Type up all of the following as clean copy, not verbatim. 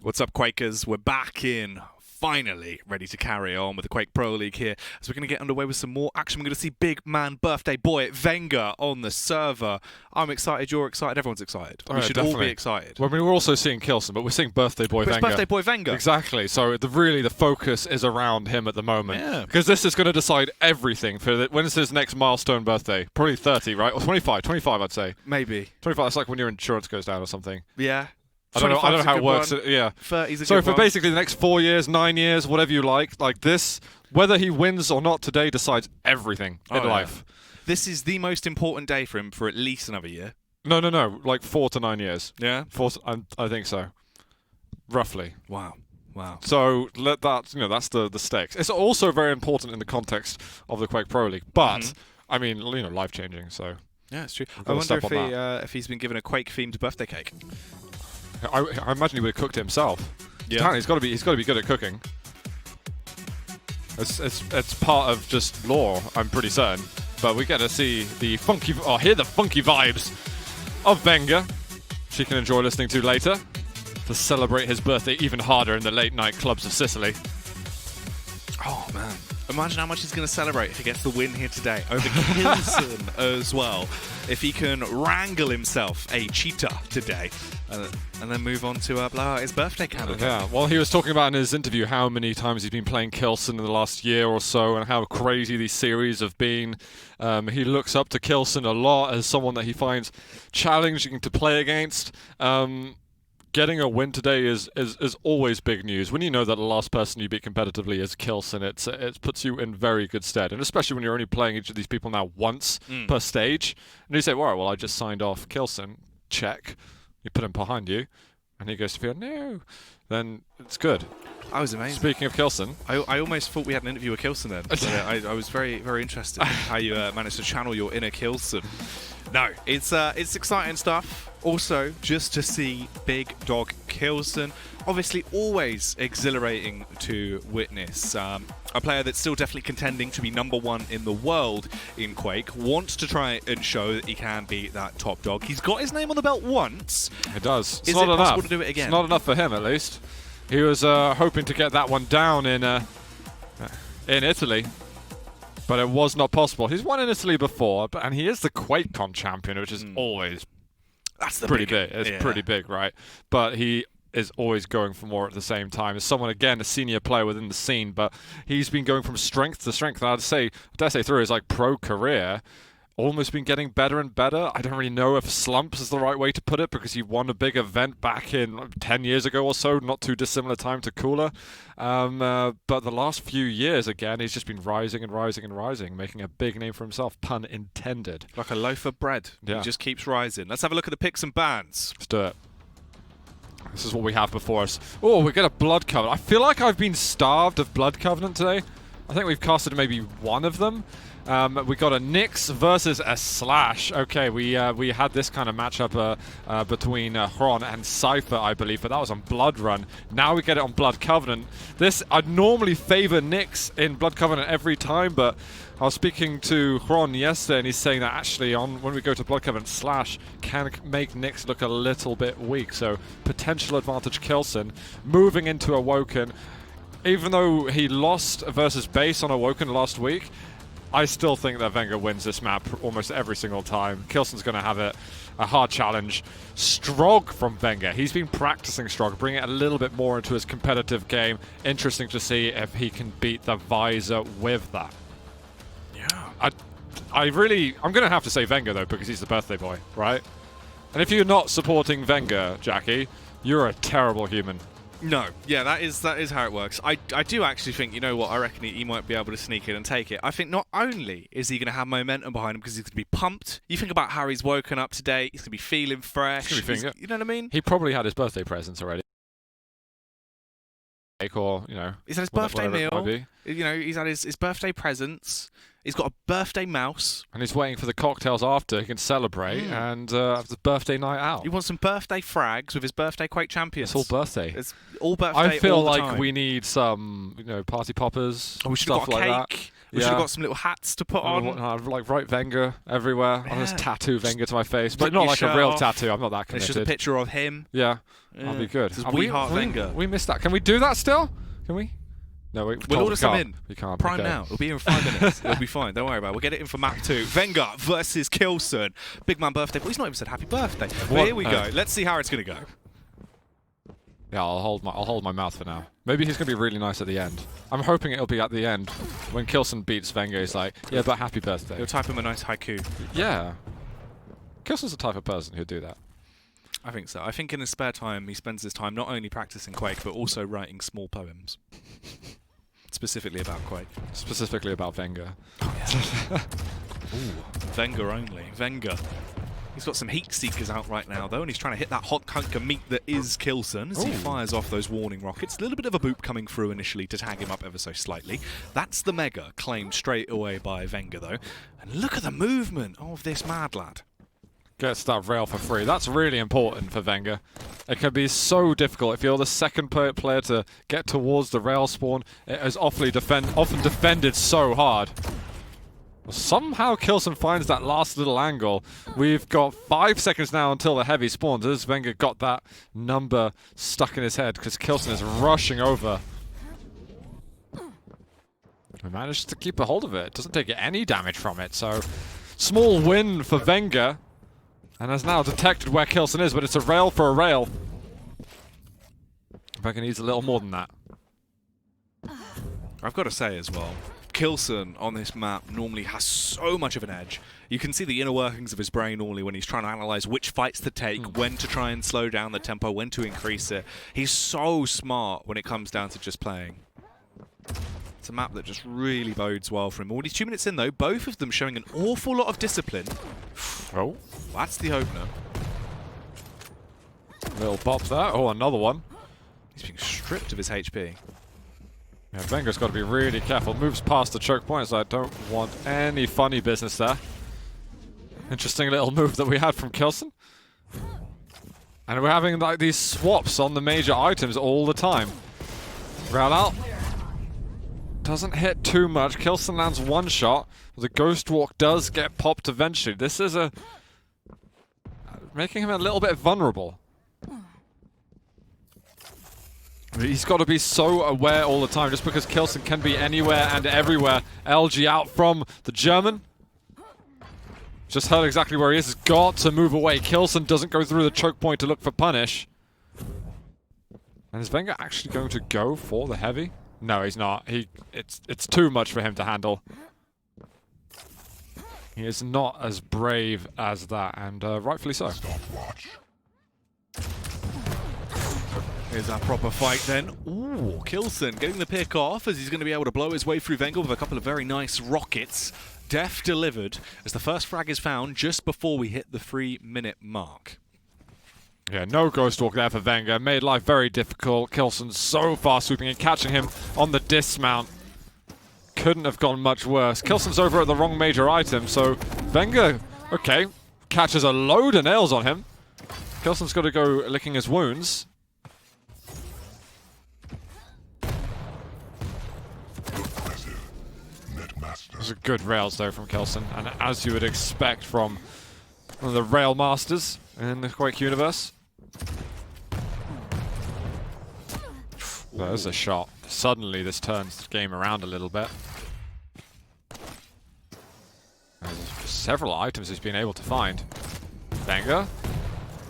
What's up, Quakers? We're back in, finally ready to carry on with the Quake Pro League here. So we're going to get underway with some more action. We're going to see big man birthday boy vengeurR on the server. I'm excited, you're excited, everyone's excited. We should all be excited. Well, I mean, we're also seeing k1llsen, but we're seeing birthday boy vengeurR. It's birthday boy vengeurR. Exactly. So really the focus is around him at the moment. Yeah. Because this is going to decide everything. When is his next milestone birthday? Probably 30, right? Or 25. 25, I'd say. Maybe. 25, that's like when your insurance goes down or something. Yeah. I don't know how it works. Yeah. 30's a so good for one. basically the next 4 years, 9 years, whatever you like this, whether he wins or not today decides everything in life. This is the most important day for him for at least another year. No. Like 4 to 9 years. Yeah? I think so. Roughly. Wow. So that's the stakes. It's also very important in the context of the Quake Pro League, but I mean, life changing. So yeah, it's true. I wonder if he's been given a Quake themed birthday cake. I imagine he would have cooked it himself. Yeah, apparently he's got to be good at cooking. It's part of just lore, I'm pretty certain. But we get to see the hear the funky vibes of vengeurR. She can enjoy listening to later to celebrate his birthday even harder in the late night clubs of Sicily. Oh man. Imagine how much he's going to celebrate if he gets the win here today over k1llsen as well. If he can wrangle himself a cheetah today and then move on to blow out his birthday candle. Yeah, well, he was talking about in his interview how many times he's been playing k1llsen in the last year or so and how crazy these series have been. He looks up to k1llsen a lot as someone that he finds challenging to play against. Getting a win today is always big news. When you know that the last person you beat competitively is k1llsen, it puts you in very good stead. And especially when you're only playing each of these people now once per stage. And you say, well, I just signed off k1llsen. Check. You put him behind you. And he goes to feel, no. Then it's good. I was amazing. Speaking of k1llsen. I almost thought we had an interview with k1llsen then. I was very, very interested in how you managed to channel your inner k1llsen. No, it's exciting stuff. Also, just to see big dog k1llsen, obviously always exhilarating to witness. A player that's still definitely contending to be #1 in the world in Quake, wants to try and show that he can be that top dog. He's got his name on the belt once. It does. Is it possible to do it again? It's not enough for him, at least. He was hoping to get that one down in Italy. But it was not possible. He's won in Italy before, and he is the QuakeCon champion, which is always pretty big. It's pretty big, right? But he is always going for more at the same time. As someone, again, a senior player within the scene, but he's been going from strength to strength. And I dare say through his pro career, almost been getting better and better. I don't really know if slumps is the right way to put it because he won a big event back in 10 years ago or so, not too dissimilar time to k1llsen. But the last few years, again, he's just been rising and rising and rising, making a big name for himself, pun intended. Like a loaf of bread. Yeah. He just keeps rising. Let's have a look at the picks and bans. Let's do it. This is what we have before us. Oh, we get a Blood Covenant. I feel like I've been starved of Blood Covenant today. I think we've casted maybe one of them. We got a Nyx versus a Slash. Okay, we had this kind of matchup between k1llsen and Cypher, I believe, but that was on Blood Run. Now we get it on Blood Covenant. I'd normally favor Nyx in Blood Covenant every time, but I was speaking to k1llsen yesterday, and he's saying that actually when we go to Blood Covenant, Slash can make Nyx look a little bit weak. So potential advantage k1llsen moving into Awoken. Even though he lost versus Base on Awoken last week, I still think that vengeurR wins this map almost every single time. k1llsen's going to have a hard challenge. Strog from vengeurR. He's been practicing Strog, bringing it a little bit more into his competitive game. Interesting to see if he can beat the Visor with that. Yeah. I'm going to have to say vengeurR, though, because he's the birthday boy, right? And if you're not supporting vengeurR, Jackie, you're a terrible human. No, yeah, that is how it works. I do actually think, you know what, I reckon he might be able to sneak in and take it. I think not only is he going to have momentum behind him because he's going to be pumped, you think about how he's woken up today, he's going to be feeling fresh. You know what I mean? He probably had his birthday presents already. Or, he's had his birthday meal. He's had his birthday presents. He's got a birthday mouse. And he's waiting for the cocktails after he can celebrate and have the birthday night out. He wants some birthday frags with his birthday Quake champions. It's all birthday. It's all birthday. I feel all the like time. we need some, party poppers. Oh, we should have got a cake. We should have got some little hats to put on. Like write vengeurR everywhere. I'll just tattoo vengeurR to my face, but Rip not your like a shirt real off. tattoo. I'm not that committed. It's just a picture of him. Yeah, that'll be good. We heart vengeurR. We missed that. Can we do that still? Can we? No, we'll order some in. We can't. Prime now. It'll be in 5 minutes. It'll be fine. Don't worry about it. We'll get it in for map 2. vengeurR versus k1llsen. Big man birthday. Well, he's not even said happy birthday. But here we go. Let's see how it's going to go. Yeah, I'll hold my mouth for now. Maybe he's going to be really nice at the end. I'm hoping it'll be at the end when k1llsen beats vengeurR. He's like, yeah, but happy birthday. He'll type him a nice haiku. Yeah. k1llsen's the type of person who'd do that. I think so. I think in his spare time, he spends his time not only practicing Quake, but also writing small poems. Specifically about Quake. Specifically about vengeurR. Oh, yeah. Ooh, vengeurR only. vengeurR. He's got some heat seekers out right now, though, and he's trying to hit that hot hunk of meat that is k1llsen as he fires off those warning rockets. A little bit of a boop coming through initially to tag him up ever so slightly. That's the mega claimed straight away by vengeurR, though. And look at the movement of this mad lad. Gets that rail for free. That's really important for vengeurR. It can be so difficult if you're the second player to get towards the rail spawn. It is often defended so hard. Somehow k1llsen finds that last little angle. We've got 5 seconds now until the heavy spawns. As vengeurR got that number stuck in his head because k1llsen is rushing over. We managed to keep a hold of it. Doesn't take any damage from it, so small win for vengeurR. And has now detected where k1llsen is, but it's a rail for a rail. I reckon he needs a little more than that. I've got to say as well, k1llsen on this map normally has so much of an edge. You can see the inner workings of his brain normally when he's trying to analyze which fights to take, when to try and slow down the tempo, when to increase it. He's so smart when it comes down to just playing. It's a map that just really bodes well for him. Already 2 minutes in though, both of them showing an awful lot of discipline. Oh. That's the opener. Little bop there. Oh, another one. He's being stripped of his HP. Yeah, vengeur's got to be really careful. Moves past the choke point, so I don't want any funny business there. Interesting little move that we had from k1llsen. And we're having like these swaps on the major items all the time. Round out. Doesn't hit too much. k1llsen lands one shot. The Ghost Walk does get popped eventually. This is making him a little bit vulnerable. He's got to be so aware all the time, just because k1llsen can be anywhere and everywhere. LG out from the German. Just heard exactly where he is. He's got to move away. k1llsen doesn't go through the choke point to look for punish. And is vengeurR actually going to go for the heavy? No, he's not. It's too much for him to handle. He is not as brave as that, and rightfully so. Here's our proper fight then. Ooh, k1llsen getting the pick off as he's going to be able to blow his way through vengeurR with a couple of very nice rockets. Def delivered as the first frag is found just before we hit the 3-minute mark. Yeah, no Ghost Walk there for vengeurR. Made life very difficult. k1llsen so far swooping and catching him on the dismount. Couldn't have gone much worse. k1llsen's over at the wrong major item, so vengeurR, okay, catches a load of nails on him. k1llsen's got to go licking his wounds. Those are good rails though from k1llsen, and as you would expect from one of the rail masters in the Quake universe. There's a shot. Suddenly this turns the game around a little bit. There's several items he's been able to find. vengeurR,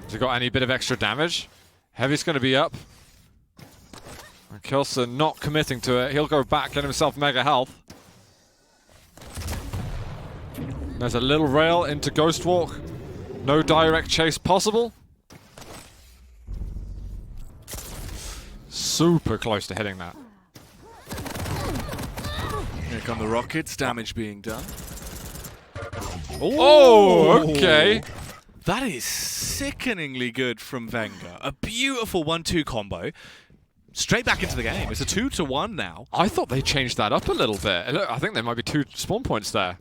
has he got any bit of extra damage? Heavy's going to be up. And k1llsen not committing to it. He'll go back, get himself mega health. There's a little rail into Ghost Walk. No direct chase possible. Super close to hitting that. Here come the rockets, damage being done. Oh, okay. That is sickeningly good from vengeurR. A beautiful 1-2 combo. Straight back into the game. It's a 2-1 now. I thought they changed that up a little bit. Look, I think there might be 2 spawn points there.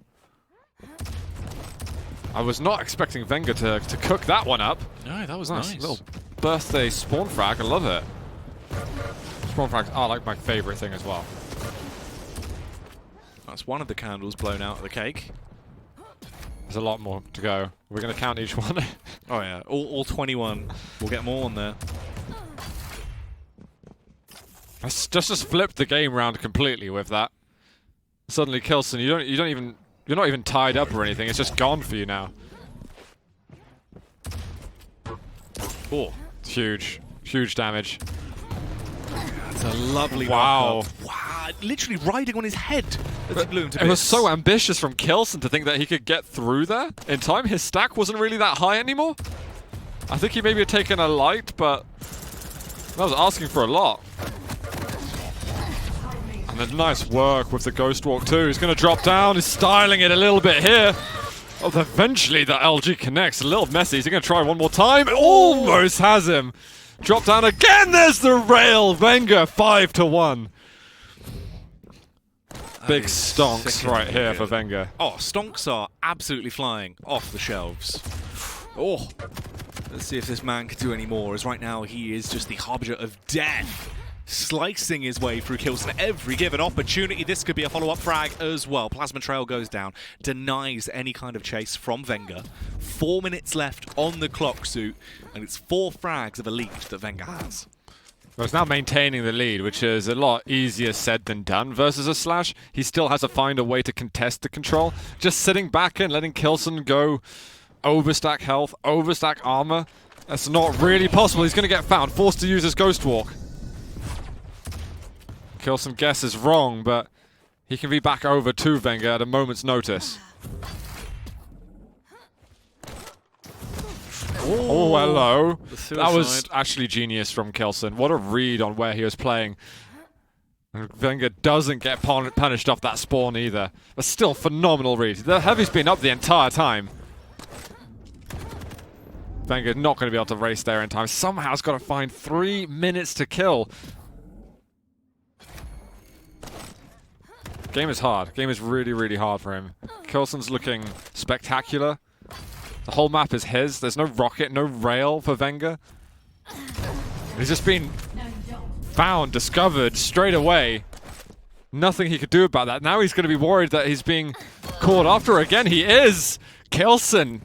I was not expecting vengeurR to cook that one up. No, that was nice. Little birthday spawn frag. I love it. Spawn frags are like my favorite thing as well. That's one of the candles blown out of the cake. There's a lot more to go. We're going to count each one. Oh yeah, all 21. We'll get more on there. That's just flipped the game round completely with that. Suddenly, k1llsen, you're not even tied up or anything. It's just gone for you now. Oh, huge damage. That's a lovely wow. Wow, literally riding on his head as he blew him to bits. It was so ambitious from k1llsen to think that he could get through there in time. His stack wasn't really that high anymore. I think he maybe had taken a light, but that was asking for a lot. And then nice work with the Ghost Walk too. He's going to drop down. He's styling it a little bit here. Oh, eventually the LG connects. A little messy. He's going to try one more time. Almost has him. Drop down again. There's the rail. vengeurR 5-1. Big stonks right here for vengeurR. Oh, stonks are absolutely flying off the shelves. Oh, let's see if this man can do any more, as right now he is just the harbinger of death, slicing his way through k1llsen every given opportunity. This could be a follow-up frag as well. Plasma Trail goes down, denies any kind of chase from vengeurR. 4 minutes left on the clock, Suit, and it's 4 frags of a lead that vengeurR has. Well, it's now maintaining the lead, which is a lot easier said than done versus a Slash. He still has to find a way to contest the control. Just sitting back and letting k1llsen go overstack health, overstack armor, that's not really possible. He's going to get found, forced to use his Ghost Walk. k1llsen guesses wrong, but he can be back over to vengeurR at a moment's notice. Oh, hello. That was actually genius from k1llsen. What a read on where he was playing. And vengeurR doesn't get punished off that spawn either. But still, phenomenal read. The heavy's been up the entire time. vengeurR not going to be able to race there in time. Somehow has got to find 3 minutes to kill. Game is hard. Game is really, really hard for him. k1llsen's looking spectacular. The whole map is his. There's no rocket, no rail for vengeurR. He's just been found, discovered straight away. Nothing he could do about that. Now he's going to be worried that he's being caught after again. He is! k1llsen,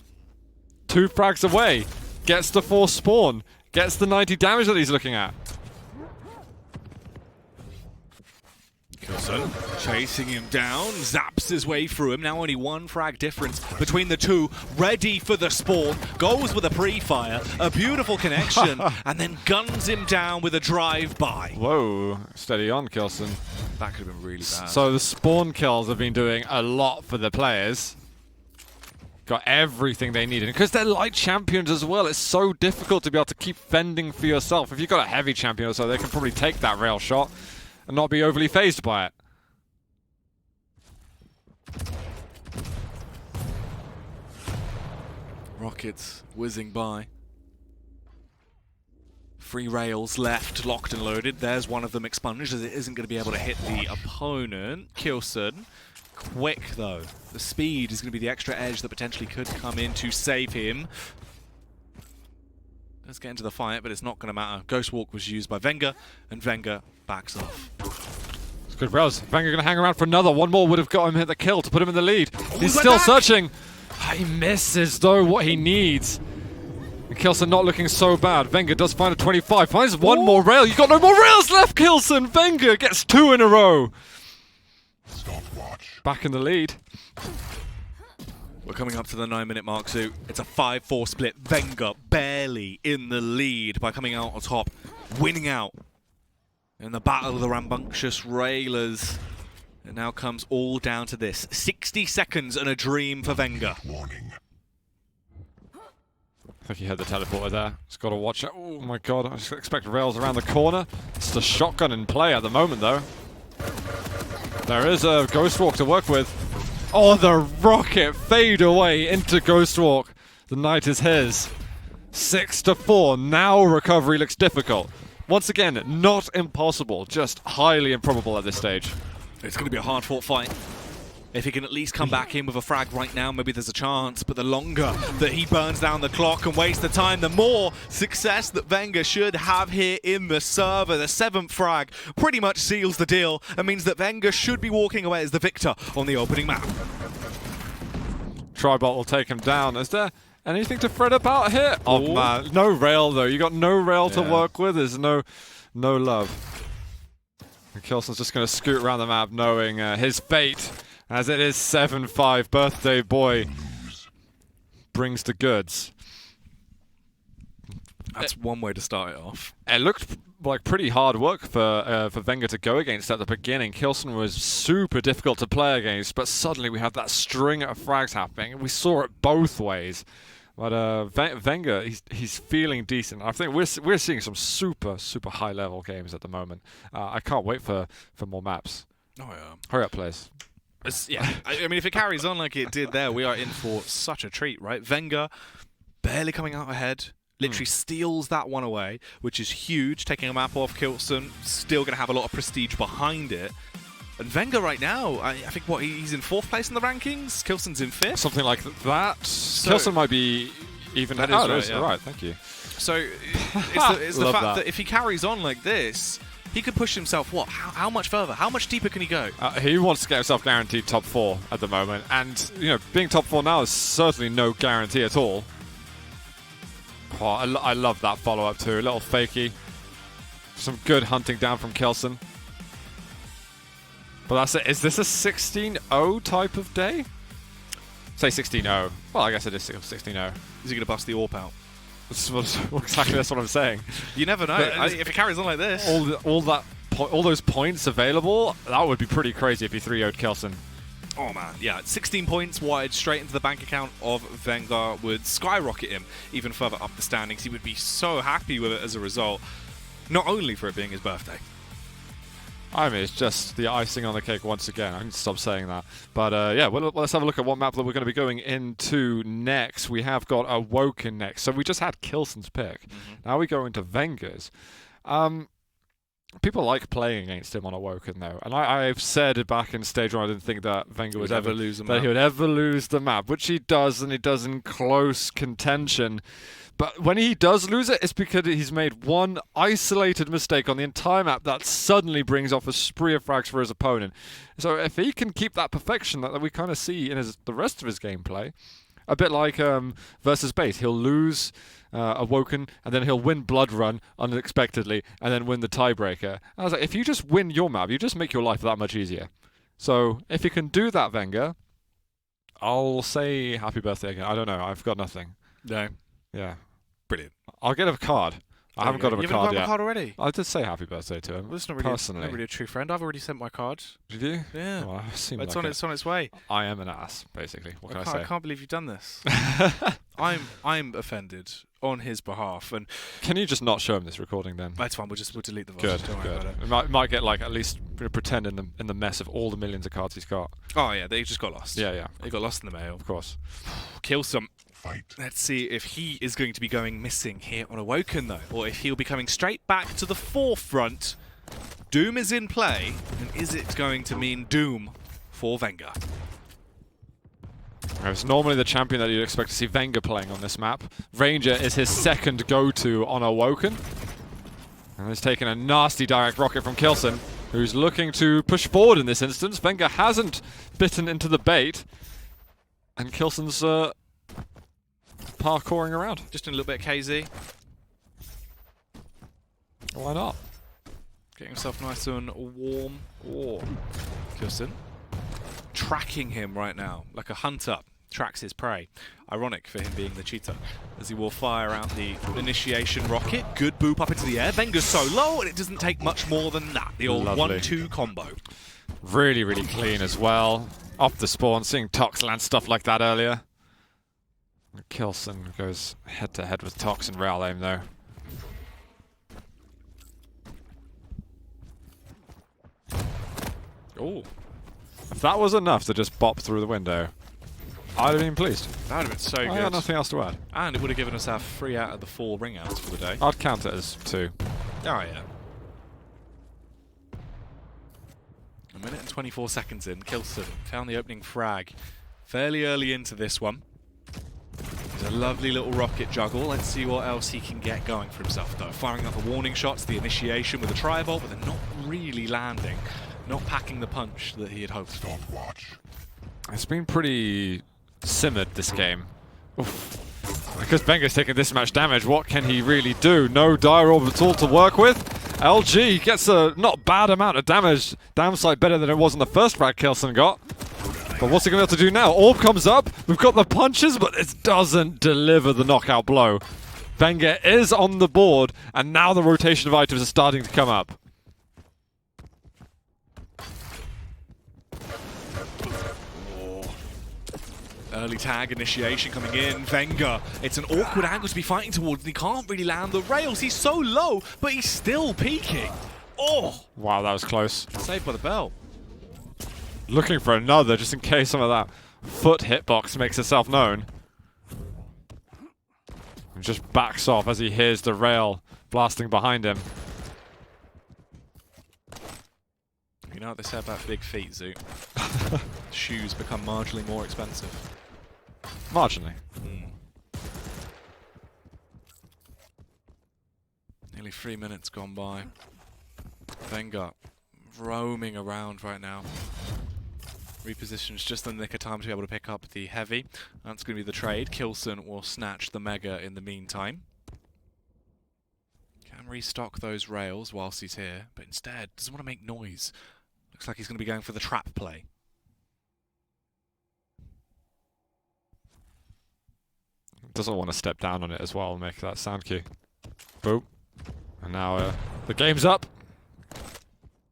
2 frags away. Gets the 4 spawn. Gets the 90 damage that he's looking at. k1llsen chasing him down, zaps his way through him. Now only 1 frag difference between the two. Ready for the spawn, goes with a pre-fire, a beautiful connection, and then guns him down with a drive-by. Whoa, steady on, k1llsen. That could have been really bad. So the spawn kills have been doing a lot for the players. Got everything they need. And because they're light champions as well, it's so difficult to be able to keep fending for yourself. If you've got a heavy champion or so, they can probably take that rail shot and not be overly phased by it. Rockets whizzing by. 3 rails left, locked and loaded. There's one of them expunged as it isn't going to be able to hit the opponent. k1llsen, quick though. The speed is going to be the extra edge that potentially could come in to save him. Let's get into the fight, but it's not going to matter. Ghost Walk was used by vengeurR, and vengeurR backs off. It's good rails. vengeurR going to hang around for another. One more would have got him hit the kill to put him in the lead. He's still searching. He misses though what he needs. And k1llsen not looking so bad. vengeurR does find a 25. Finds one more rail. You've got no more rails left, k1llsen. vengeurR gets 2 in a row. Back in the lead. We're coming up to the 9-minute mark, so it's a 5-4 split. vengeurR barely in the lead by coming out on top, winning out in the battle of the rambunctious railers. It now comes all down to this. 60 seconds and a dream for vengeurR. Warning. I think he had the teleporter there. He's got to watch it. Oh my god, I just expect rails around the corner. It's the shotgun in play at the moment though. There is a Ghost Walk to work with. Oh, the rocket fade away into Ghost Walk. The night is his. 6-4. Now recovery looks difficult. Once again, not impossible, just highly improbable at this stage. It's going to be a hard-fought fight. If he can at least come back in with a frag right now, maybe there's a chance. But the longer that he burns down the clock and wastes the time, the more success that vengeurR should have here in the server. The 7th frag pretty much seals the deal and means that vengeurR should be walking away as the victor on the opening map. Tribot will take him down. Is there anything to fret about here? Oh man, no rail though. You got no rail to work with. There's no love. And k1llsen's just going to scoot around the map knowing his fate, as it is 7-5. Birthday boy brings the goods. That's one way to start it off. It looked like pretty hard work for vengeurR to go against at the beginning. k1llsen was super difficult to play against, but suddenly we had that string of frags happening, and we saw it both ways. But vengeurR, he's feeling decent. I think we're seeing some super high level games at the moment. I can't wait for more maps. Oh yeah. Hurry up, please. Yeah, I mean, if it carries on like it did there, we are in for such a treat, right? vengeurR barely coming out ahead. Literally steals that one away, which is huge. Taking a map off k1llsen, still going to have a lot of prestige behind it. And vengeurR right now, I think he's in 4th place in the rankings. k1llsen's in 5th. Something like that. So k1llsen might be even. That is right. Thank you. So it's the fact that if he carries on like this, he could push himself. What? How much further? How much deeper can he go? He wants to get himself guaranteed top 4 at the moment, and being top 4 now is certainly no guarantee at all. Oh, I love that follow-up too. A little fakey. Some good hunting down from k1llsen. But that's it. Is this a 16-0 type of day? Say 16-0. Well, I guess it is 16-0. Is he going to bust the AWP out? Exactly, that's what I'm saying. You never know. If it carries on like this. All those points available, that would be pretty crazy if he 3-0'd k1llsen. Oh man, yeah, 16 points wide straight into the bank account of vengeurR would skyrocket him even further up the standings. He would be so happy with it as a result, not only for it being his birthday. I mean, it's just the icing on the cake once again. I can stop saying that. But yeah, let's have a look at what map that we're going to be going into next. We have got Awoken next. So we just had k1llsen's pick. Now we go into vengeur's. People like playing against him on Awoken though, and I've said back in stage 1 I didn't think that vengeurR would ever lose he would ever lose the map, which he does, and he does in close contention. But when he does lose it, it's because he's made one isolated mistake on the entire map that suddenly brings off a spree of frags for his opponent. So if he can keep that perfection that we kind of see in the rest of his gameplay, a bit like versus base, he'll lose Awoken, and then he'll win Blood Run unexpectedly, and then win the tiebreaker. I was like, if you just win your map, you just make your life that much easier. So if you can do that, vengeurR, I'll say happy birthday again. I don't know. I've got nothing. No. Yeah. Brilliant. I'll get a card. I haven't got him a card yet. You haven't got a card already? I did say happy birthday to him. Well, it's not really, personally. Not really a true friend. I've already sent my card. Did you? Yeah. Oh, it's on its way. I am an ass, basically. What can I say? I can't believe you've done this. I'm offended on his behalf. And can you just not show him this recording then? That's fine. We'll delete the voice. Good. Don't worry about it. It might get like at least pretend in the mess of all the millions of cards he's got. Oh yeah, they just got lost. Yeah. They got lost in the mail. Of course. k1llsen. Let's see if he is going to be going missing here on Awoken though, or if he'll be coming straight back to the forefront. Doom is in play, and is it going to mean doom for vengeurR? It's normally the champion that you'd expect to see vengeurR playing on this map. Ranger is his second go-to on Awoken. And he's taken a nasty direct rocket from k1llsen, who's looking to push forward in this instance. vengeurR hasn't bitten into the bait, and k1llsen's parkouring around. Just in a little bit of KZ. Why not? Getting himself nice and warm. Oh, k1llsen tracking him right now like a hunter tracks his prey. Ironic for him being the cheater, as he will fire out the initiation rocket. Good boop up into the air. vengeurR's so low, and it doesn't take much more than that. The old 1-2 combo. Really, really clean as well. Off the spawn, seeing Tox land stuff like that earlier. k1llsen goes head-to-head with Tox and rail aim though. Oh. If that was enough to just bop through the window, I'd have been pleased. That would have been so good. I got nothing else to add. And it would have given us our 3 out of the 4 ring outs for the day. I'd count it as 2. Oh yeah. A minute and 24 seconds in, k1llsen found the opening frag fairly early into this one. It's a lovely little rocket juggle. Let's see what else he can get going for himself, though. Firing up the warning shots, the initiation with a tri-bolt, but they're not really landing, not packing the punch that he had hoped for. It's been pretty simmered, this game. Oof. Because vengeur's taking this much damage, what can he really do? No dire orb at all to work with. LG gets a not bad amount of damage. Downside better than it was in the first frag k1llsen got. But what's he going to have to do now? Orb comes up, we've got the punches, but it doesn't deliver the knockout blow. vengeurR is on the board, and now the rotation of items are starting to come up. Early tag initiation coming in. vengeurR, it's an awkward angle to be fighting towards, and he can't really land the rails. He's so low, but he's still peaking. Oh! Wow, that was close. Saved by the bell. Looking for another, just in case some of that foot hitbox makes itself known. And just backs off as he hears the rail blasting behind him. You know what they say about big feet, Zoo? Shoes become marginally more expensive. Marginally. Nearly 3 minutes gone by. vengeurR roaming around right now. Repositions just in the nick of time to be able to pick up the heavy. That's going to be the trade. k1llsen will snatch the mega in the meantime. Can restock those rails whilst he's here, but instead doesn't want to make noise. Looks like he's going to be going for the trap play. Doesn't want to step down on it as well and make that sound cue. Boop. And now the game's up.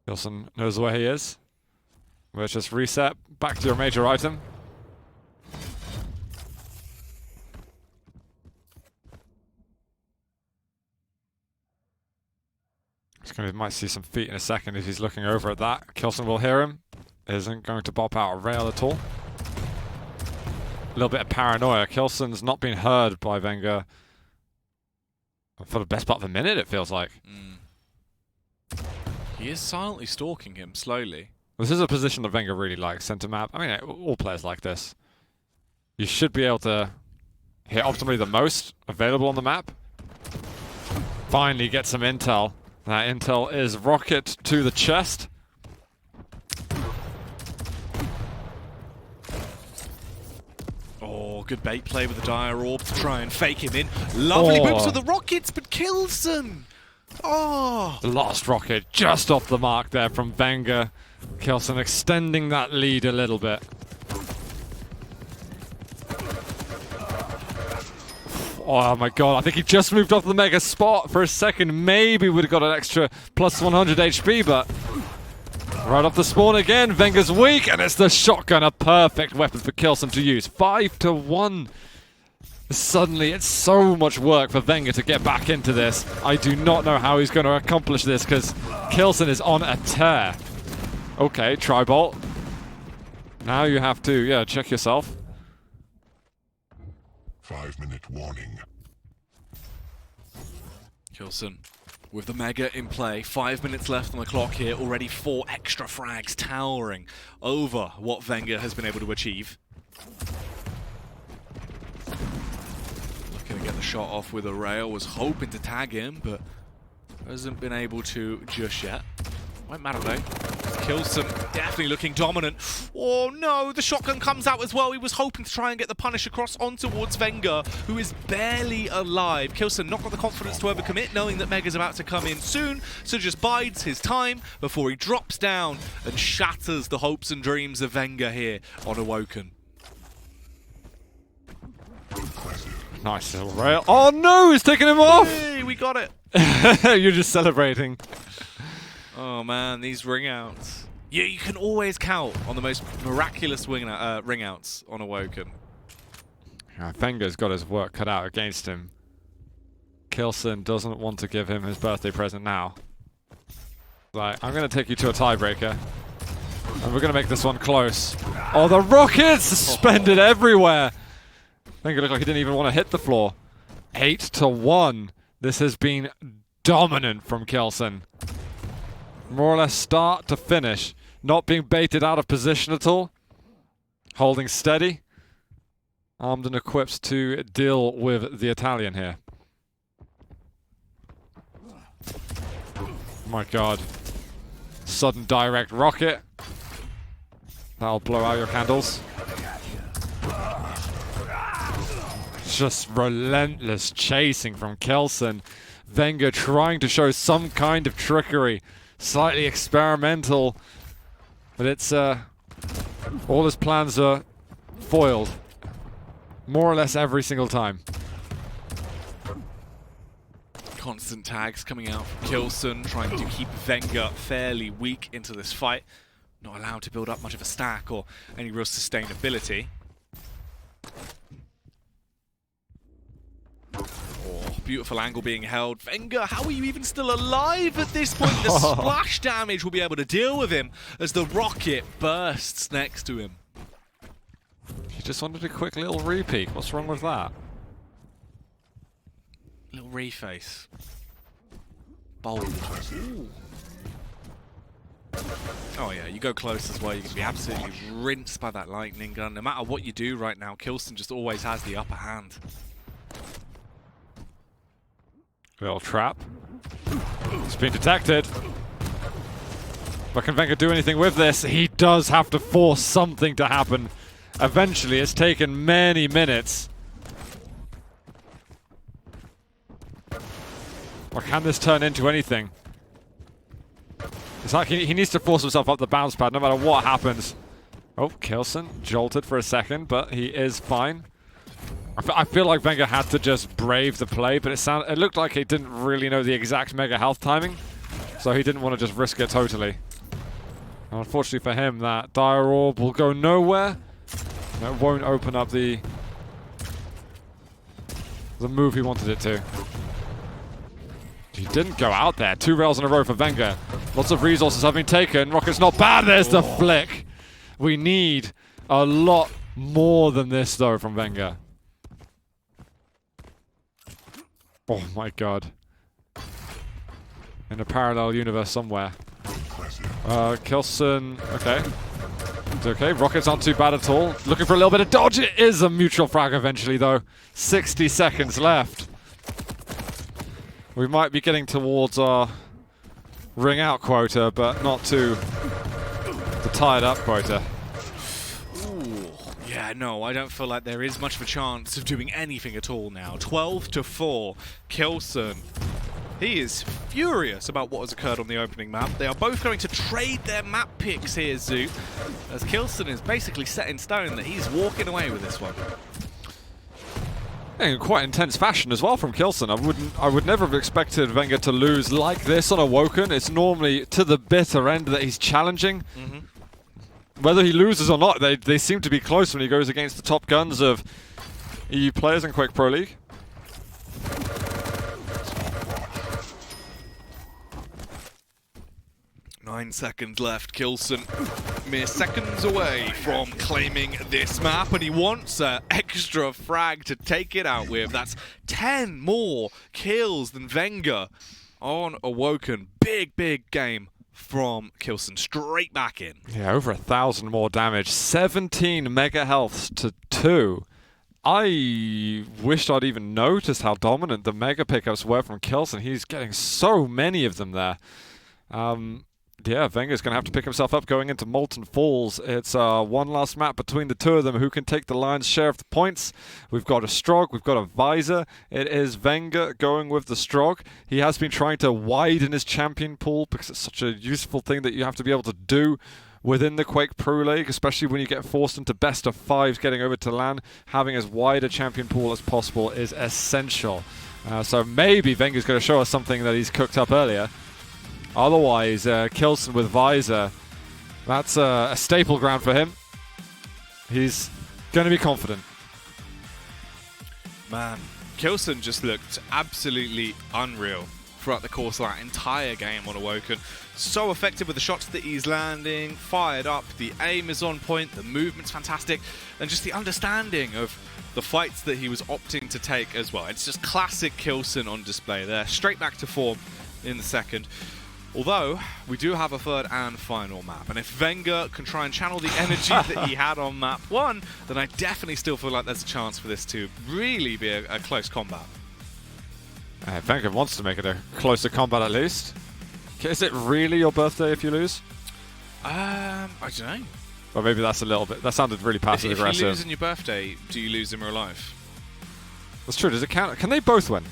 k1llsen knows where he is. Let's just reset. Back to your major item. Might see some feet in a second if he's looking over at that. k1llsen will hear him. Isn't going to bop out a rail at all. A little bit of paranoia. k1llsen's not been heard by vengeurR for the best part of a minute, it feels like. He is silently stalking him, slowly. This is a position that vengeurR really likes, center map. I mean, all players like this. You should be able to hit optimally the most available on the map. Finally get some intel. That intel is rocket to the chest. Oh, good bait play with the dire orb to try and fake him in. Lovely booms with the rockets, but k1llsen! Oh! The last rocket just off the mark there from vengeurR. k1llsen extending that lead a little bit. Oh my god, I think he just moved off the mega spot for a second. Maybe would have got an extra plus 100 HP, but right off the spawn again, vengeur's weak, and it's the shotgun, a perfect weapon for k1llsen to use. 5-1. Suddenly, it's so much work for vengeurR to get back into this. I do not know how he's going to accomplish this, because k1llsen is on a tear. Okay, tri-bolt. Now you have to, check yourself. 5-minute warning. k1llsen with the mega in play. 5 minutes left on the clock here. Already 4 extra frags towering over what vengeurR has been able to achieve. Looking to get the shot off with a rail. Was hoping to tag him, but hasn't been able to just yet. Won't matter though. k1llsen definitely looking dominant. Oh no, the shotgun comes out as well. He was hoping to try and get the punish across on towards vengeurR, who is barely alive. k1llsen not got the confidence to overcommit, knowing that Mega's about to come in soon, so just bides his time before he drops down and shatters the hopes and dreams of vengeurR here on Awoken. Nice little rail. Oh no, he's taking him off! Hey, we got it! You're just celebrating. Oh man, these ring outs. Yeah, you can always count on the most miraculous ring outs on Awoken. vengeur's got his work cut out against him. k1llsen doesn't want to give him his birthday present now. Like, I'm going to take you to a tiebreaker. And we're going to make this one close. Oh, the rockets suspended everywhere! vengeurR looked like he didn't even want to hit the floor. 8-1. This has been dominant from k1llsen. More or less start to finish. not being baited out of position at all. Holding steady. Armed and equipped to deal with the Italian here. Oh my god. Sudden direct rocket. That'll blow out your candles. Just relentless chasing from k1llsen. vengeurR trying to show some kind of trickery. Slightly experimental. But it's all his plans are foiled. More or less every single time. Constant tags coming out from k1llsen, trying to keep vengeurR fairly weak into this fight. Not allowed to build up much of a stack or any real sustainability. Oh, beautiful angle being held. vengeurR, how are you even still alive at this point? The splash damage will be able to deal with him as the rocket bursts next to him. He just wanted a quick little repeat. What's wrong with that? Little reface. Bold. Ooh. Oh yeah, you go close as well, you can be absolutely rinsed by that lightning gun. No matter what you do right now, k1llsen just always has the upper hand. Little trap. It's been detected. But can vengeurR do anything with this? He does have to force something to happen. Eventually, it's taken many minutes. Or can this turn into anything? It's like he needs to force himself up the bounce pad no matter what happens. Oh, k1llsen jolted for a second, but he is fine. I feel like vengeurR had to just brave the play, but it looked like he didn't really know the exact mega health timing, so he didn't want to just risk it totally. And unfortunately for him, that dire orb will go nowhere. And it won't open up the move he wanted it to. He didn't go out there. 2 rails in a row for vengeurR. Lots of resources have been taken. Rocket's not bad. There's the flick. We need a lot more than this, though, from vengeurR. Oh, my god. In a parallel universe somewhere. k1llsen. Okay. It's okay. Rockets aren't too bad at all. Looking for a little bit of dodge. It is a mutual frag eventually, though. 60 seconds left. We might be getting towards our ring out quota, but not to the tied up quota. Ooh, yeah, no, I don't feel like there is much of a chance of doing anything at all now. 12-4, k1llsen. He is furious about what has occurred on the opening map. They are both going to trade their map picks here, Zoo, as k1llsen is basically set in stone that he's walking away with this one. In quite intense fashion as well from k1llsen. I would never have expected vengeurR to lose like this on Awoken. It's normally to the bitter end that he's challenging. Whether he loses or not, they seem to be close when he goes against the top guns of EU players in Quake Pro League. 9 seconds left. k1llsen mere seconds away from claiming this map, and he wants an extra frag to take it out with. That's 10 more kills than vengeurR on Awoken. Big game from k1llsen. Straight back in. Yeah, over 1,000 more damage. 17 mega healths to 2. I wished I'd even noticed how dominant the mega pickups were from k1llsen. He's getting so many of them there. Yeah, vengeur's going to have to pick himself up going into Molten Falls. It's one last map between the two of them. Who can take the lion's share of the points? We've got a Strog, we've got a Visor. It is vengeurR going with the Strog. He has been trying to widen his champion pool because it's such a useful thing that you have to be able to do within the Quake Pro League, especially when you get forced into best of 5s getting over to LAN. Having as wide a champion pool as possible is essential. So maybe vengeur's going to show us something that he's cooked up earlier. Otherwise, k1llsen with Visor, that's a staple ground for him. He's going to be confident. Man, k1llsen just looked absolutely unreal throughout the course of that entire game on Awoken. So effective with the shots that he's landing, fired up, the aim is on point, the movement's fantastic, and just the understanding of the fights that he was opting to take as well. It's just classic k1llsen on display there. Straight back to form in the second. Although, we do have a third and final map, and if vengeurR can try and channel the energy that he had on map 1, then I definitely still feel like there's a chance for this to really be a close combat. vengeurR wants to make it a closer combat at least. Is it really your birthday if you lose? I don't know. Or maybe that's a little bit... That sounded really passive-aggressive. If you lose in your birthday, do you lose in real life? That's true. Does it count? Can they both win?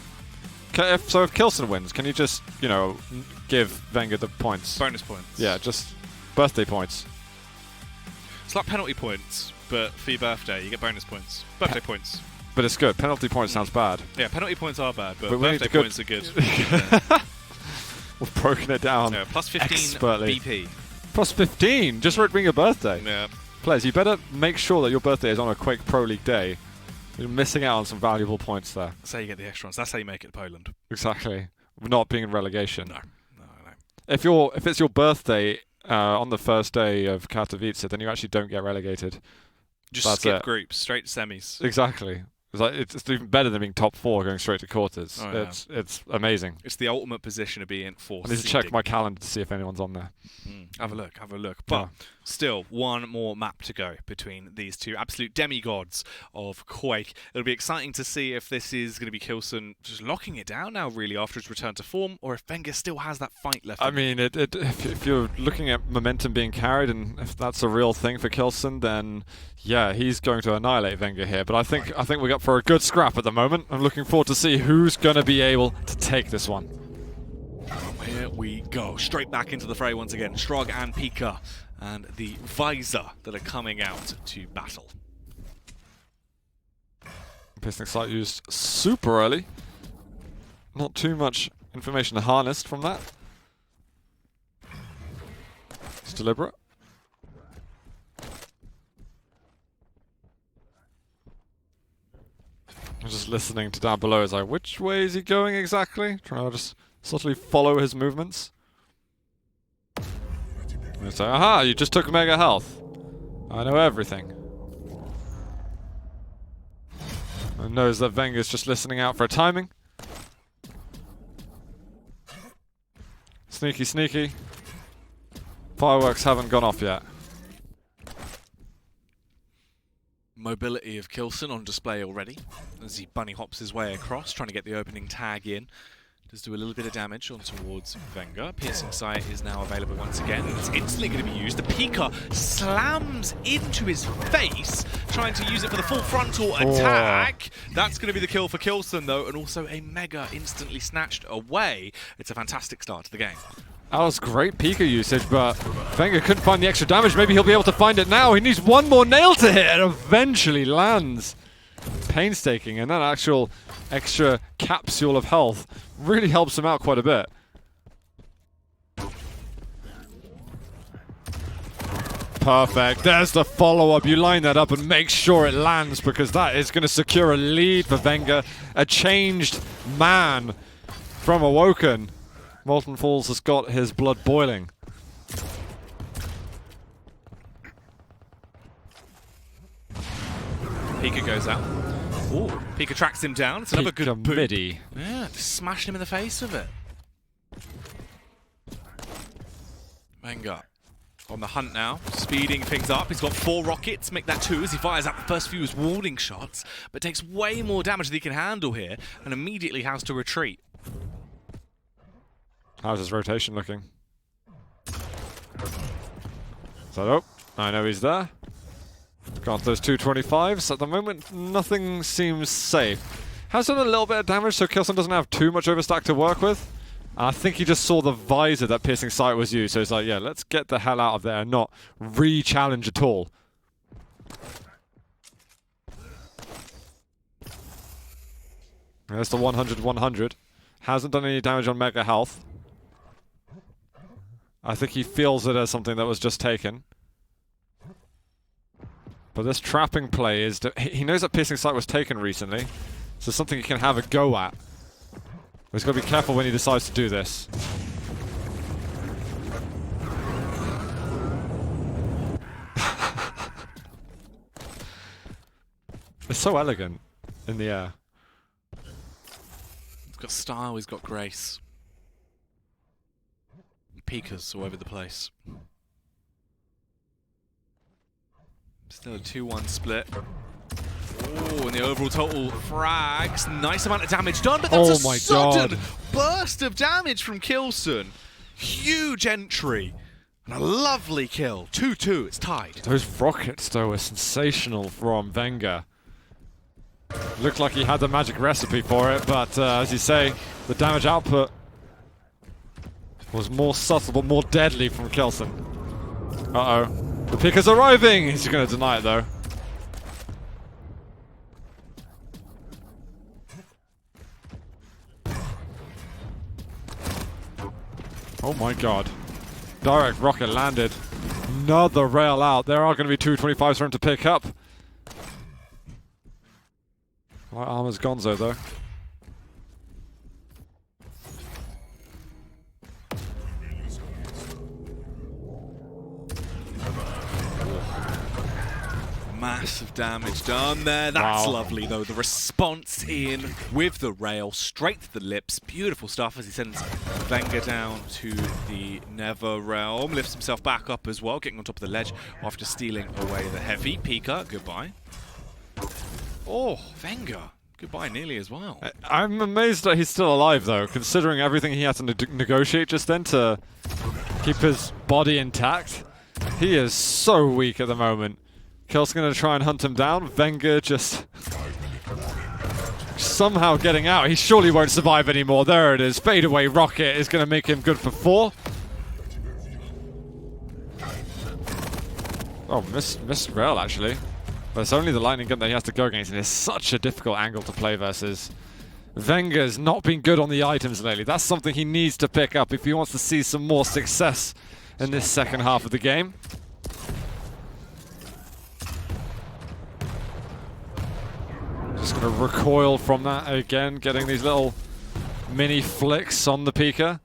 If k1llsen wins, can you just, you know, give vengeurR the points? Bonus points. Yeah, just birthday points. It's like penalty points, but for your birthday, you get bonus points. Birthday points. But it's good. Penalty points sounds bad. Yeah, penalty points are bad, but we need birthday points are good. We've broken it down. Yeah, plus 15 expertly. BP. Plus 15, just for it being your birthday. Yeah. Players, you better make sure that your birthday is on a Quake Pro League day. You're missing out on some valuable points there. That's how you get the extra ones. That's how you make it to Poland. Exactly. Not being in relegation. No. If it's your birthday on the first day of Katowice, then you actually don't get relegated. Just That's skip it. groups, straight to semis. Exactly. It's even better than being top 4 going straight to quarters. Oh, yeah. It's amazing. It's the ultimate position of being forced. I need to check my calendar to see if anyone's on there. Have a look. But Yeah. still, one more map to go between these two absolute demigods of Quake. It'll be exciting to see if this is going to be k1llsen just locking it down now, really, after his return to form, or if vengeurR still has that fight left. I mean, if you're looking at momentum being carried, and if that's a real thing for k1llsen, then yeah, he's going to annihilate vengeurR here. But I think we're up for a good scrap at the moment. I'm looking forward to see who's going to be able to take this one. Here we go, straight back into the fray once again. Strog and Pika and the Visor that are coming out to battle. Piston Sight used super early. Not too much information harnessed from that. It's deliberate. I'm just listening to down below as like, which way is he going exactly? Trying to just subtly follow his movements. And it's like, aha, you just took mega health. I know everything. And knows that vengeur's just listening out for a timing. Sneaky, sneaky. Fireworks haven't gone off yet. Mobility of k1llsen on display already as he bunny hops his way across, trying to get the opening tag in. Does do a little bit of damage on towards vengeurR. Piercing Sight is now available once again, and it's instantly going to be used. The Pika slams into his face, trying to use it for the full frontal attack. That's going to be the kill for k1llsen, though, and also a mega instantly snatched away. It's a fantastic start to the game. That was great Pika usage, but vengeurR couldn't find the extra damage. Maybe he'll be able to find it now. He needs one more nail to hit and eventually lands. Painstaking, and that actual extra capsule of health really helps him out quite a bit. Perfect. There's the follow-up. You line that up and make sure it lands, because that is going to secure a lead for vengeurR. A changed man from Awoken. Molten Falls has got his blood boiling. Pika goes out. Ooh, Pika tracks him down. It's another good boot. Midi. Yeah, just smashing him in the face with it. vengeurR on the hunt now, speeding things up. He's got 4 rockets, make that 2 as he fires out the first few as warning shots, but takes way more damage than he can handle here, and immediately has to retreat. How's his rotation looking? So, oh, I know he's there. Got those 225s. At the moment, nothing seems safe. Has done a little bit of damage, so k1llsen doesn't have too much overstack to work with. I think he just saw the visor that Piercing Sight was used, so he's like, yeah, let's get the hell out of there and not re-challenge at all. There's the 100-100. Hasn't done any damage on Mega Health. I think he feels it as something that was just taken. But this trapping play is... He knows that Piercing Sight was taken recently, so something he can have a go at. He's got to be careful when he decides to do this. It's so elegant in the air. He's got style, he's got grace. Pikas all over the place. Still a 2-1 split. Oh, and the overall total frags. Nice amount of damage done, but that's a sudden burst of damage from k1llsen. Huge entry. And a lovely kill. 2-2, it's tied. Those rockets, though, were sensational from vengeurR. Looked like he had the magic recipe for it, but as you say, the damage output was more subtle but more deadly from k1llsen. Uh-oh. The pick is arriving! He's going to deny it, though. Oh my god. Direct rocket landed. Another rail out. There are going to be 225s for him to pick up. Light armor's gonzo, though. Massive damage done there. That's wow. Lovely, though. The response in with the rail, straight to the lips. Beautiful stuff as he sends vengeurR down to the Nether Realm. Lifts himself back up as well, getting on top of the ledge after stealing away the heavy. Pika, goodbye. Oh, vengeurR. Goodbye nearly as well. I'm amazed that he's still alive, though, considering everything he had to negotiate just then to keep his body intact. He is so weak at the moment. k1llsen going to try and hunt him down. vengeurR just somehow getting out. He surely won't survive anymore. There it is. Fadeaway rocket is going to make him good for 4. Oh, missed rail, actually. But it's only the lightning gun that he has to go against, and it's such a difficult angle to play versus. vengeur's not been good on the items lately. That's something he needs to pick up if he wants to see some more success in this second half of the game. Just going to recoil from that again, getting these little mini flicks on the Pika,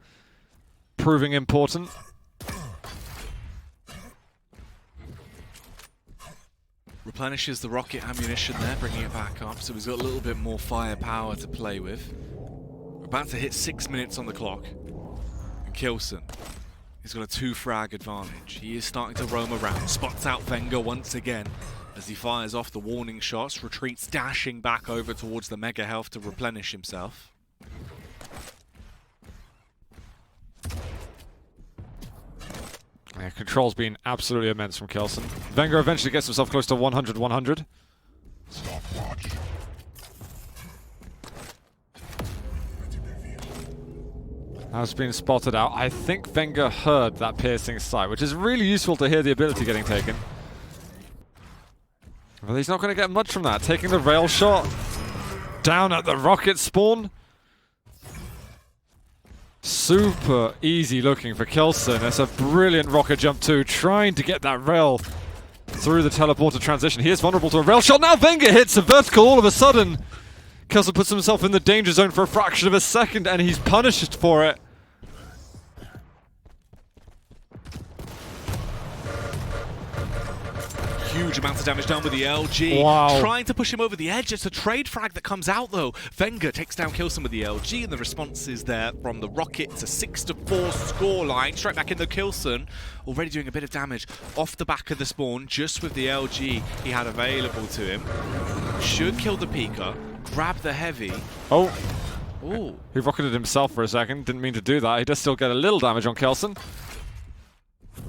proving important. Replenishes the rocket ammunition there, bringing it back up, so he's got a little bit more firepower to play with. We're about to hit 6 minutes on the clock. And k1llsen, he's got a 2-frag advantage. He is starting to roam around, spots out vengeurR once again as he fires off the warning shots, retreats, dashing back over towards the mega health to replenish himself. Yeah, control's been absolutely immense from k1llsen. vengeurR eventually gets himself close to 100-100. Stopwatch. Has been spotted out. I think vengeurR heard that piercing sight, which is really useful to hear the ability getting taken. Well, he's not going to get much from that. Taking the rail shot down at the rocket spawn. Super easy looking for k1llsen. It's a brilliant rocket jump too, trying to get that rail through the teleporter transition. He is vulnerable to a rail shot. Now vengeurR hits a vertical all of a sudden. k1llsen puts himself in the danger zone for a fraction of a second, and he's punished for it. Huge amounts of damage done with the LG. Wow. Trying to push him over the edge. It's a trade frag that comes out though. vengeurR takes down k1llsen with the LG, and the response is there from the rocket. It's a 6-4 scoreline. Straight back in the k1llsen. Already doing a bit of damage off the back of the spawn, just with the LG he had available to him. Should kill the Pika, grab the heavy. Oh. Ooh. He rocketed himself for a second. Didn't mean to do that. He does still get a little damage on k1llsen.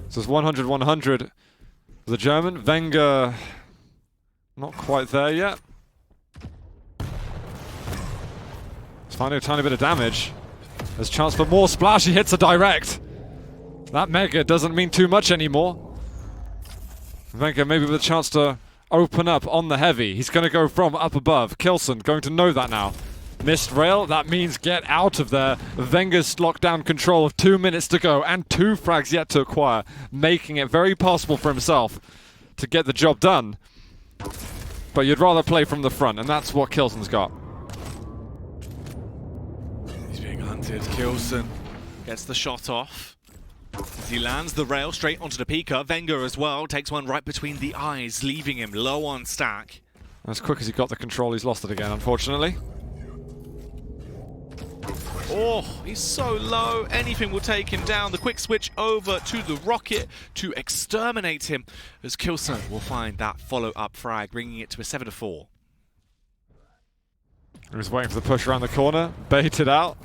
So it's 100-100. The German. vengeurR not quite there yet. He's finding a tiny bit of damage. There's a chance for more splash. He hits a direct. That mega doesn't mean too much anymore. vengeurR maybe with a chance to open up on the heavy. He's going to go from up above. k1llsen going to know that now. Missed rail, that means get out of there. vengeur's locked down control of 2 minutes to go and 2 frags yet to acquire, making it very possible for himself to get the job done. But you'd rather play from the front, and that's what k1llsen's got. He's being hunted. k1llsen gets the shot off. As he lands the rail straight onto the Pika. vengeurR as well takes one right between the eyes, leaving him low on stack. As quick as he got the control, he's lost it again, unfortunately. Oh, he's so low. Anything will take him down. The quick switch over to the rocket to exterminate him, as k1llsen will find that follow-up frag, bringing it to a 7-4. He was waiting for the push around the corner, baited out.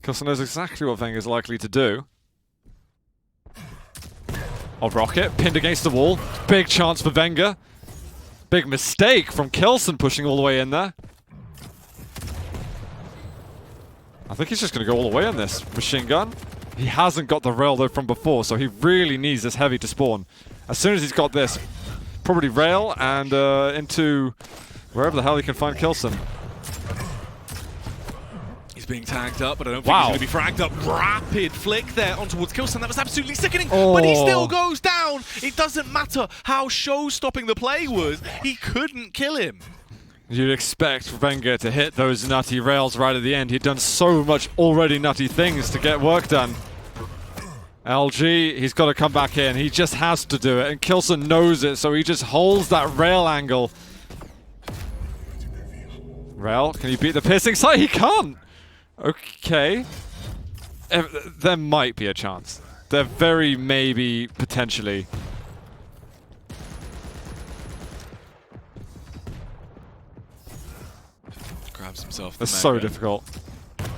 k1llsen knows exactly what vengeur's likely to do. Rocket, pinned against the wall. Big chance for vengeurR. Big mistake from k1llsen pushing all the way in there. I think he's just going to go all the way on this machine gun. He hasn't got the rail though from before, so he really needs this heavy to spawn. As soon as he's got this, probably rail and into wherever the hell he can find k1llsen. He's being tagged up, but I don't think he's going to be fragged up. Rapid flick there on towards k1llsen. That was absolutely sickening, but he still goes down. It doesn't matter how show-stopping the play was. He couldn't kill him. You'd expect vengeurR to hit those nutty rails right at the end. He'd done so much already nutty things to get work done. LG, he's got to come back in. He just has to do it, and k1llsen knows it, so he just holds that rail angle. Rail, can he beat the piercing sight? He can't! Okay. There might be a chance. There very maybe, potentially. Grabs himself. It's so difficult.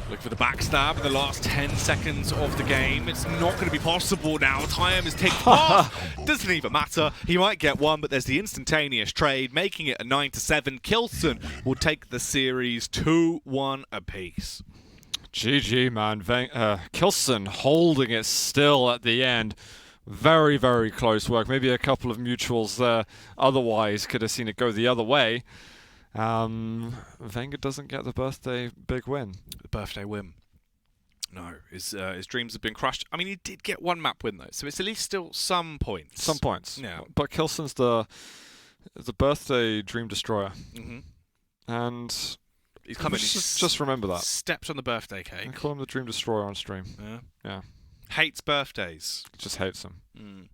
Look for the backstab in the last 10 seconds of the game. It's not going to be possible now. Time is ticked off. Doesn't even matter. He might get one, but there's the instantaneous trade, making it a 9-7. k1llsen will take the series 2-1 apiece. GG, man. k1llsen holding it still at the end. Very, very close work. Maybe a couple of mutuals there. Otherwise, could have seen it go the other way. vengeurR doesn't get the birthday big win. The birthday win. No, his dreams have been crushed. I mean, he did get one map win, though, so it's at least still some points. Some points. Yeah. But k1llsen's the birthday dream destroyer. Mm-hmm. And he's coming. Just remember that. Stepped on the birthday cake. And call him the dream destroyer on stream. Yeah. Yeah. Hates birthdays. Just hates them.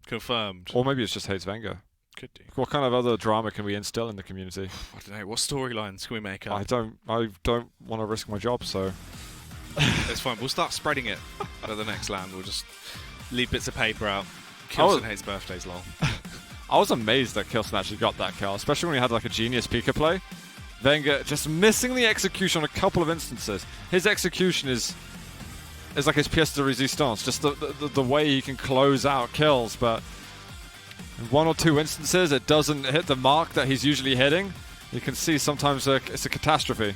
Confirmed. Or maybe it just hates vengeurR. Could do. What kind of other drama can we instill in the community? I don't know. What storylines can we make up? I don't want to risk my job, so It's fine. We'll start spreading it at the next land. We'll just leave bits of paper out. k1llsen hates birthdays, lol. I was amazed that k1llsen actually got that kill, especially when he had like a genius Pika play. vengeurR just missing the execution on a couple of instances. His execution is like his pièce de résistance, just the way he can close out kills, but in one or two instances it doesn't hit the mark that he's usually hitting. You can see sometimes it's a catastrophe.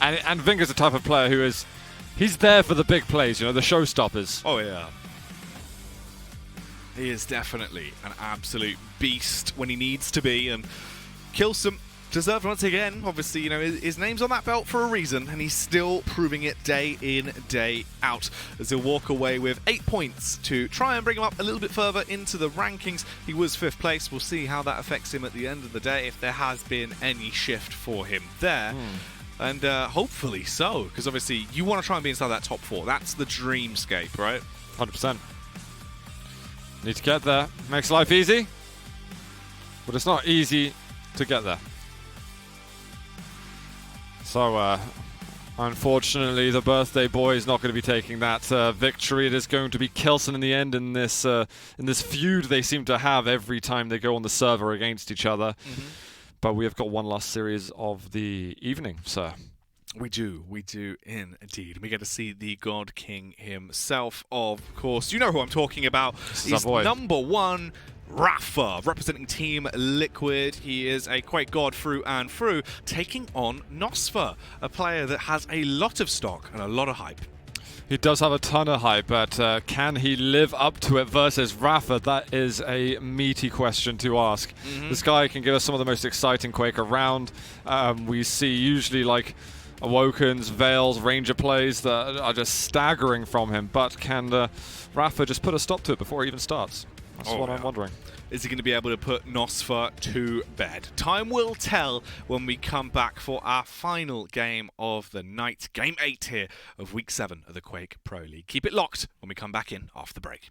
And vengeur's the type of player who he's there for the big plays, you know, the showstoppers. Oh yeah. He is definitely an absolute beast when he needs to be, and k1llsen deserved once again. Obviously, you know, his name's on that belt for a reason, and he's still proving it day in, day out, as he'll walk away with 8 points to try and bring him up a little bit further into the rankings. He was 5th place. We'll see how that affects him at the end of the day, if there has been any shift for him there. And hopefully so, because obviously you want to try and be inside that top 4. That's the dreamscape, right? 100%. Need to get there. Makes life easy, but it's not easy to get there. So, unfortunately, the birthday boy is not going to be taking that victory. It is going to be k1llsen in the end in this feud they seem to have every time they go on the server against each other. But we have got one last series of the evening, sir. We do indeed. We get to see the God King himself, of course. You know who I'm talking about. He's number 1, Rafa, representing Team Liquid. He is a Quake god through and through, taking on nosfer, a player that has a lot of stock and a lot of hype. He does have a ton of hype, but can he live up to it versus Rafa? That is a meaty question to ask. This guy can give us some of the most exciting Quake around. We see usually like Awokens, Veils, Ranger plays that are just staggering from him, but can Rafa just put a stop to it before it even starts? That's what I'm wondering. Is he going to be able to put nosfer to bed? Time will tell when we come back for our final game of the night. Game 8 here of Week 7 of the Quake Pro League. Keep it locked when we come back in after the break.